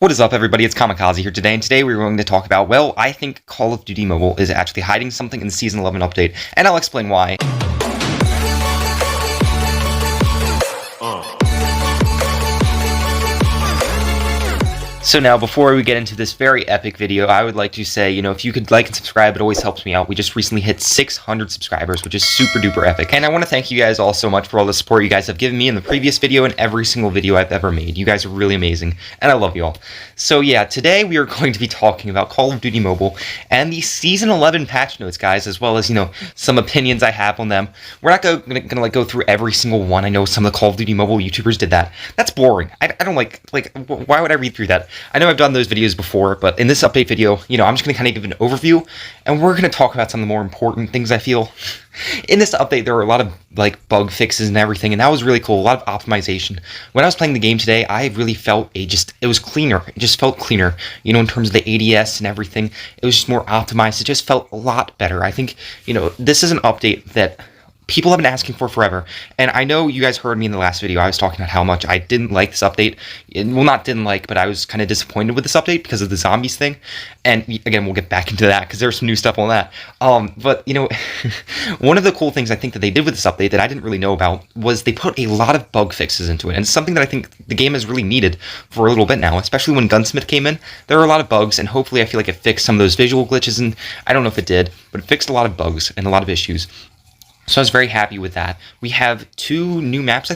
What is up, everybody? It's Kamikaze here today, and today we're going to talk about, well, I think Call of Duty Mobile is actually hiding something in the Season 11 update, and I'll explain why. So now, before we get into this very epic video, I would like to say, if you could like and subscribe, it always helps me out. We just recently hit 600 subscribers, which is super duper epic. And I want to thank you guys all so much for all the support you guys have given me in the previous video and every single video I've ever made. You guys are really amazing, and I love you all. So yeah, today we are going to be talking about Call of Duty Mobile and the Season 11 patch notes, guys, as well as, some opinions I have on them. We're not gonna go through every single one. I know some of the Call of Duty Mobile YouTubers did that. That's boring. I don't like, why would I read through that? I know I've done those videos before, but in this update video, I'm just going to kind of give an overview, and we're going to talk about some of the more important things I feel. In this update, there were a lot of, bug fixes and everything, and that was really cool, a lot of optimization. When I was playing the game today, I really felt it was cleaner. It just felt cleaner, in terms of the ADS and everything. It was just more optimized. It just felt a lot better. I think, this is an update that people have been asking for forever, and I know you guys heard me in the last video. I was talking about how much I didn't like this update. Well, not didn't like, but I was kind of disappointed with this update because of the zombies thing. And again, we'll get back into that because there's some new stuff on that. But one of the cool things I think that they did with this update that I didn't really know about was they put a lot of bug fixes into it, and it's something that I think the game has really needed for a little bit now, especially when Gunsmith came in. There were a lot of bugs, and hopefully I feel like it fixed some of those visual glitches, and I don't know if it did, but it fixed a lot of bugs and a lot of issues. So I was very happy with that. We have 2 new maps. I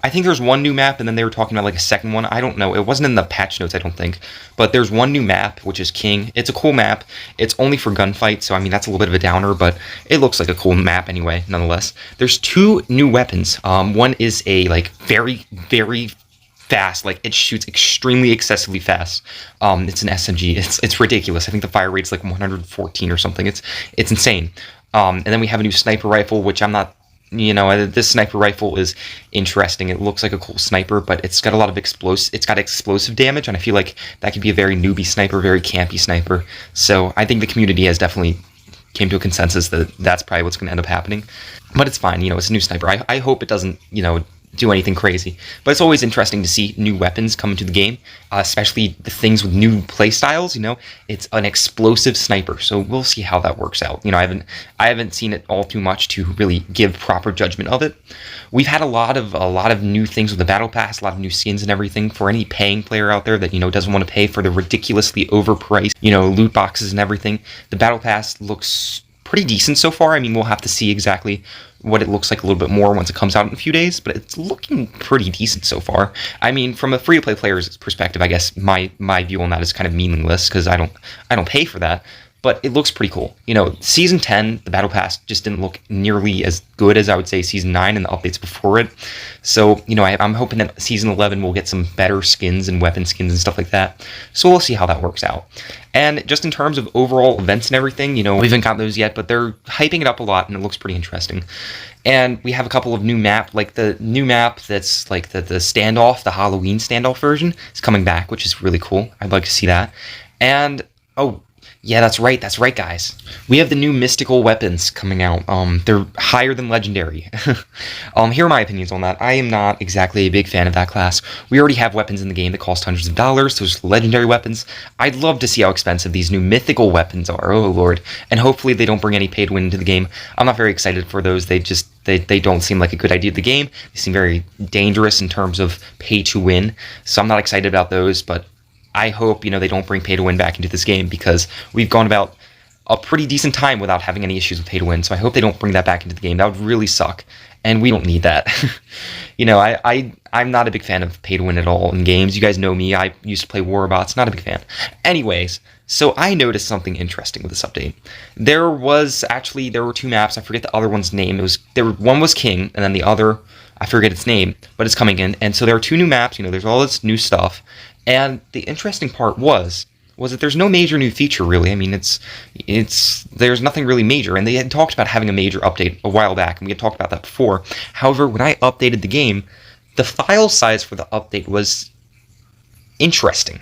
think there's one new map, and then they were talking about a second one. I don't know. It wasn't in the patch notes, I don't think. But there's one new map, which is King. It's a cool map. It's only for gunfights, so I mean that's a little bit of a downer, but it looks like a cool map anyway, nonetheless. There's 2 new weapons. One is a very, very fast, it shoots extremely excessively fast. It's an SMG. It's ridiculous. I think the fire rate's 114 or something. It's insane. And then we have a new sniper rifle, which I'm not, this sniper rifle is interesting. It looks like a cool sniper, but it's got a lot of explosive damage, and I feel like that could be a very newbie sniper, very campy sniper. So I think the community has definitely came to a consensus that that's probably what's going to end up happening. But it's fine, it's a new sniper. I hope it doesn't, do anything crazy. But it's always interesting to see new weapons come into the game, especially the things with new playstyles. It's an explosive sniper, so we'll see how that works out. I haven't seen it all too much to really give proper judgment of it. We've had a lot of new things with the battle pass, a lot of new skins and everything. For any paying player out there that doesn't want to pay for the ridiculously overpriced loot boxes and everything, the battle pass looks pretty decent so far. I mean, we'll have to see exactly what it looks like a little bit more once it comes out in a few days, but it's looking pretty decent so far. I mean, from a free-to-play player's perspective, I guess my view on that is kind of meaningless because I don't pay for that. But it looks pretty cool. Season 10, the Battle Pass just didn't look nearly as good as I would say Season 9 and the updates before it. So, I'm hoping that Season 11 will get some better skins and weapon skins and stuff like that. So we'll see how that works out. And just in terms of overall events and everything, we haven't got those yet, but they're hyping it up a lot and it looks pretty interesting. And we have a couple of new map, the new map that's the standoff, the Halloween standoff version is coming back, which is really cool. I'd like to see that. And, oh, yeah, that's right, guys. We have the new mystical weapons coming out. They're higher than legendary. Here are my opinions on that. I am not exactly a big fan of that class. We already have weapons in the game that cost hundreds of dollars. Those legendary weapons. I'd love to see how expensive these new mythical weapons are. Oh, Lord. And hopefully they don't bring any pay to win into the game. I'm not very excited for those. They don't seem like a good idea of the game. They seem very dangerous in terms of pay to win. So I'm not excited about those, but I hope, they don't bring pay to win back into this game because we've gone about a pretty decent time without having any issues with pay to win. So I hope they don't bring that back into the game. That would really suck. And we don't need that. I'm not a big fan of pay to win at all in games. You guys know me. I used to play Warbots. Not a big fan. Anyways, so I noticed something interesting with this update. There were 2 maps. I forget the other one's name. One was King, and then the other, I forget its name, but it's coming in. And so there are 2 new maps. There's all this new stuff. And the interesting part was that there's no major new feature, really. I mean, there's nothing really major, and they had talked about having a major update a while back, and we had talked about that before. However, when I updated the game, the file size for the update was interesting.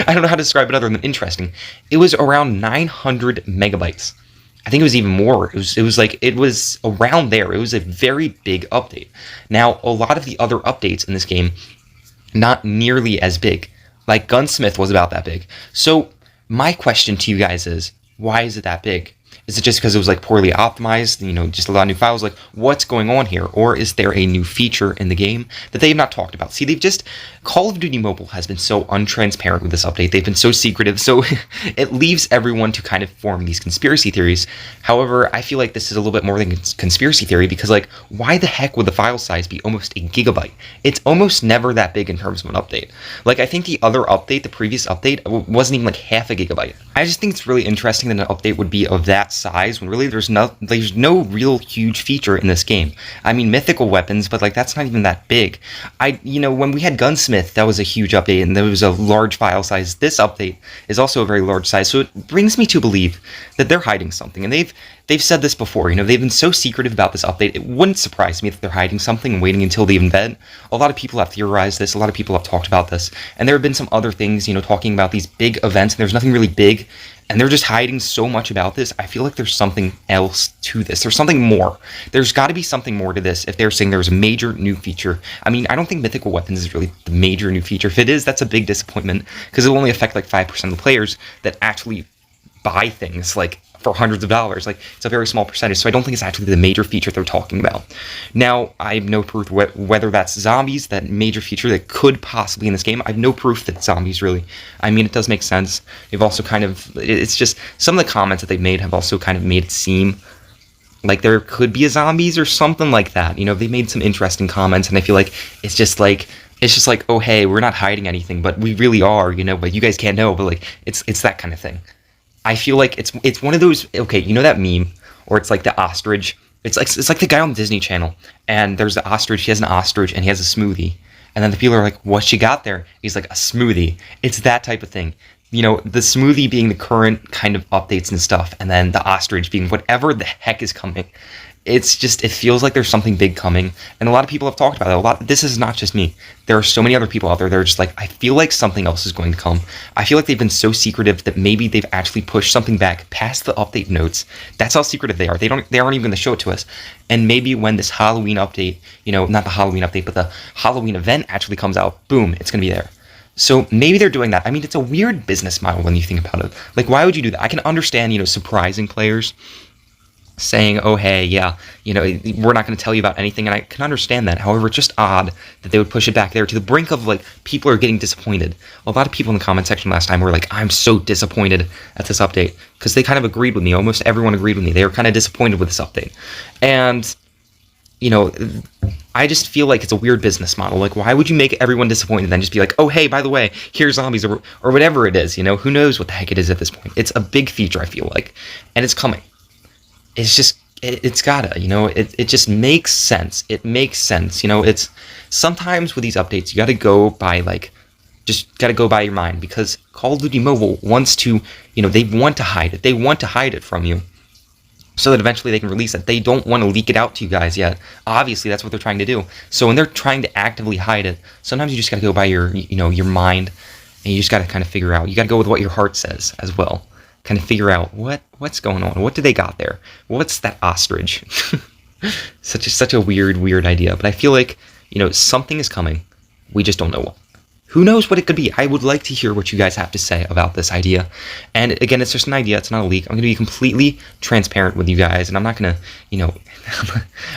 I don't know how to describe it other than interesting. It was around 900 megabytes. I think it was even more. It was around there. It was a very big update. Now, a lot of the other updates in this game, not nearly as big. Like, Gunsmith was about that big. So my question to you guys is, why is it that big? Is it just because it was like poorly optimized, just a lot of new files? Like, what's going on here? Or is there a new feature in the game that they've not talked about? See, Call of Duty Mobile has been so untransparent with this update. They've been so secretive, so it leaves everyone to kind of form these conspiracy theories. However, I feel like this is a little bit more than conspiracy theory, because like, why the heck would the file size be almost a gigabyte? It's almost never that big in terms of an update. Like, I think the other update, the previous update, wasn't even like half a gigabyte. I just think it's really interesting that an update would be of that size when really there's no real huge feature in this game. I mean, mythical weapons, but like, that's not even that big. When we had Gunsmith, that was a huge update and there was a large file size. This update is also a very large size, so it brings me to believe that they're hiding something. And they've said this before, they've been so secretive about this update. It wouldn't surprise me if they're hiding something and waiting until the event. A lot of people have theorized this, a lot of people have talked about this, and there have been some other things, talking about these big events, and there's nothing really big, and they're just hiding so much about this. I feel like there's something else to this. There's something more. There's got to be something more to this if they're saying there's a major new feature. I mean, I don't think mythical weapons is really the major new feature. If it is, that's a big disappointment, because it'll only affect like 5% of the players that actually buy things like for hundreds of dollars. Like, it's a very small percentage, so I don't think it's actually the major feature they're talking about. Now, I have no proof whether that's zombies, that major feature that could possibly in this game. I have no proof that zombies really. I mean, it does make sense. They've also it's just, some of the comments that they've made have also kind of made it seem like there could be a zombies or something like that. They made some interesting comments, and I feel like it's just like, oh, hey, we're not hiding anything, but we really are, but you guys can't know, but like, it's that kind of thing. I feel like it's one of those, okay, that meme, or it's like the ostrich. It's like the guy on the Disney Channel, and there's the ostrich, he has an ostrich, and he has a smoothie. And then the people are like, what you got there? He's like, a smoothie. It's that type of thing. The smoothie being the current kind of updates and stuff, and then the ostrich being whatever the heck is coming. It's just, it feels like there's something big coming, and a lot of people have talked about it. This is not just me. There are so many other people out there that are just like, I feel like something else is going to come. I feel like they've been so secretive that maybe they've actually pushed something back past the update notes. That's how secretive they are. They aren't even going to show it to us. And maybe when this Halloween update, not the Halloween update, but the Halloween event actually comes out, boom, it's going to be there. So maybe they're doing that. I mean, it's a weird business model when you think about it. Like, why would you do that? I can understand, surprising players, saying, oh, hey, yeah, we're not going to tell you about anything, and I can understand that. However, it's just odd that they would push it back there to the brink of, like, people are getting disappointed. A lot of people in the comment section last time were like, I'm so disappointed at this update, because they kind of agreed with me. Almost everyone agreed with me. They were kind of disappointed with this update. And, I just feel like it's a weird business model. Like, why would you make everyone disappointed and then just be like, oh, hey, by the way, here's zombies, or whatever it is, who knows what the heck it is at this point. It's a big feature, I feel like, and it's coming. It's just, it's gotta, it just makes sense. It makes sense. It's sometimes with these updates, you gotta go by just gotta go by your mind, because Call of Duty Mobile wants to, they want to hide it. They want to hide it from you so that eventually they can release it. They don't want to leak it out to you guys yet. Obviously, that's what they're trying to do. So when they're trying to actively hide it, sometimes you just gotta go by your, your mind, and you just gotta kind of figure out. You gotta go with what your heart says as well. Kind of figure out what's going on. What do they got there? What's that ostrich? such a weird idea. But I feel like, something is coming. We just don't know what. Who knows what it could be? I would like to hear what you guys have to say about this idea. And again, it's just an idea. It's not a leak. I'm going to be completely transparent with you guys, and I'm not going to,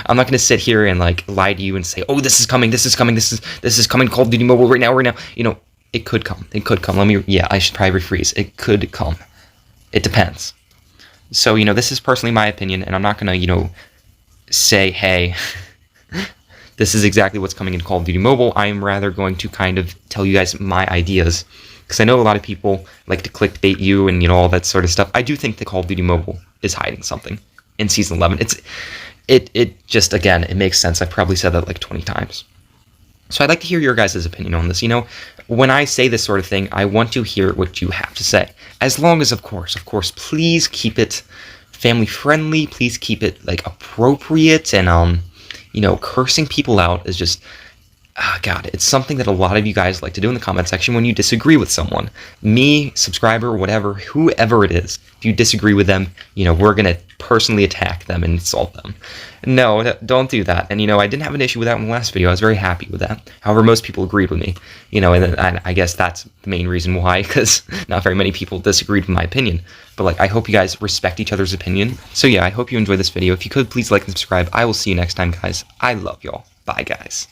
I'm not going to sit here and lie to you and say, oh, this is coming, this is coming, this is coming, Call of Duty Mobile right now. It could come. It could come. I should probably rephrase. It could come. It depends. So, this is personally my opinion, and I'm not going to, say, hey, this is exactly what's coming in Call of Duty Mobile. I am rather going to kind of tell you guys my ideas, because I know a lot of people like to clickbait you and, all that sort of stuff. I do think the Call of Duty Mobile is hiding something in Season 11. It just, again, it makes sense. I've probably said that 20 times. So I'd like to hear your guys' opinion on this. When I say this sort of thing, I want to hear what you have to say. As long as, of course, please keep it family friendly. Please keep it appropriate, and cursing people out is just, God, it's something that a lot of you guys like to do in the comment section when you disagree with someone. Me, subscriber, whatever, whoever it is. If you disagree with them, we're going to personally attack them and insult them. No, don't do that. And, I didn't have an issue with that in the last video. I was very happy with that. However, most people agreed with me. And I guess that's the main reason why, because not very many people disagreed with my opinion. But, I hope you guys respect each other's opinion. So, yeah, I hope you enjoyed this video. If you could, please like and subscribe. I will see you next time, guys. I love y'all. Bye, guys.